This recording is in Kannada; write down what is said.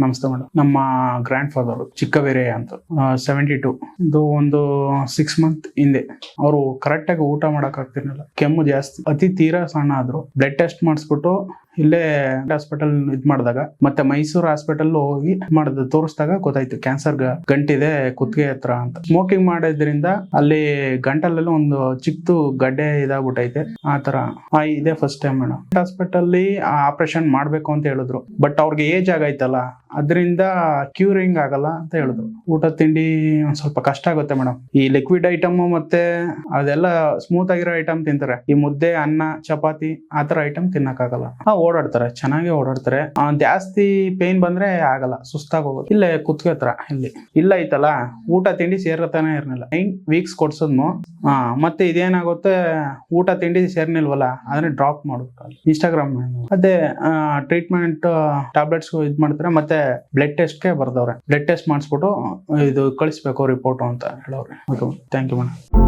ನಮಸ್ತೆ ಮೇಡಮ್. ನಮ್ಮ ಗ್ರ್ಯಾಂಡ್ ಫಾದರ್ ಚಿಕ್ಕವೀರಯ್ಯ ಅಂತ 72 ಇದು ಒಂದು 6 ಮಂತ್ ಹಿಂದೆ ಅವರು ಕರೆಕ್ಟ್ ಆಗಿ ಊಟ ಮಾಡಕ್ ಆಗ್ತಿರ್ಲಿಲ್ಲ. ಕೆಮ್ಮು ಜಾಸ್ತಿ, ಅತಿ ತೀರಾ ಸಣ್ಣ ಆದ್ರು. ಬ್ಲಡ್ ಟೆಸ್ಟ್ ಮಾಡಿಸ್ಬಿಟ್ಟು ಇಲ್ಲೇ ಹಾಸ್ಪಿಟಲ್ ಇದ್ ಮಾಡಿದಾಗ ಮತ್ತೆ ಮೈಸೂರು ಹಾಸ್ಪಿಟಲ್ ಹೋಗಿ ಮಾಡಿದ ತೋರಿಸಿದಾಗ ಗೊತ್ತಾಯ್ತು ಕ್ಯಾನ್ಸರ್ ಗಂಟಿದೆ ಕುತ್ತಿಗೆ ಹತ್ರ ಅಂತ. ಸ್ಮೋಕಿಂಗ್ ಮಾಡೋದ್ರಿಂದ ಅಲ್ಲಿ ಗಂಟಲಲ್ಲಿ ಒಂದು ಚಿಕ್ಕದು ಗಡ್ಡೆ ಇದಾಗ್ಬಿಟ್ಟೈತೆ. ಆ ತರ ಇದೇ first time madam. Hospital operation ಮಾಡ್ಬೇಕು ಅಂತ ಹೇಳಿದ್ರು. ಬಟ್ ಅವ್ರಿಗೆ ಏಜ್ ಆಗೈತಲ್ಲ, ಅದರಿಂದ ಕ್ಯೂರಿಂಗ್ ಆಗಲ್ಲ ಅಂತ ಹೇಳಿದ್ರು. ಊಟ ತಿಂಡಿ ಒಂದ್ ಸ್ವಲ್ಪ ಕಷ್ಟ ಆಗುತ್ತೆ ಮೇಡಮ್. ಈ ಲಿಕ್ವಿಡ್ ಐಟಮ್ ಮತ್ತೆ ಅದೆಲ್ಲ ಸ್ಮೂತ್ ಆಗಿರೋ ಐಟಮ್ ತಿಂತಾರೆ. ಈ ಮುದ್ದೆ, ಅನ್ನ, ಚಪಾತಿ ಆತರ ಐಟಮ್ ತಿನ್ನಕ್ಕಾಗಲ್ಲ. ಓಡಾಡ್ತಾರೆ, ಚೆನ್ನಾಗಿ ಓಡಾಡ್ತಾರೆ. ಜಾಸ್ತಿ ಪೇನ್ ಬಂದ್ರೆ ಆಗಲ್ಲ, ಸುಸ್ತಾಗ ಹೋಗೋದು. ಇಲ್ಲೇ ಕುತ್ತಿಗೆ ಹತ್ರ ಇಲ್ಲ ಐತಲ್ಲ, ಊಟ ತಿಂಡಿ ಸೇರತಾನೆ ಇರ್ಲಿಲ್ಲ. 9 ವೀಕ್ಸ್ ಕೊಡ್ಸದ್ನು. ಮತ್ತೆ ಇದೇನಾಗುತ್ತೆ, ಊಟ ತಿಂಡಿ ಸೇರ್ನಿಲ್ವಲ್ಲ, ಅದನ್ನ ಡ್ರಾಪ್ ಮಾಡ್ಬೇಕು. ಇನ್ಸ್ಟಾಗ್ರಾಮ್ ಅದೇ ಟ್ರೀಟ್ಮೆಂಟ್ ಟ್ಯಾಬ್ಲೆಟ್ಸ್ ಇದ್ ಮಾಡ್ತಾರೆ. ಮತ್ತೆ ಬ್ಲಡ್ ಟೆಸ್ಟ್ಗೆ ಬರ್ದವ್ರೆ. ಬ್ಲಡ್ ಟೆಸ್ಟ್ ಮಾಡಿಸ್ಬಿಟ್ಟು ಇದು ಕಳಿಸ್ಬೇಕು ರಿಪೋರ್ಟ್ ಅಂತ ಹೇಳವ್ರೆ. Thank you madam.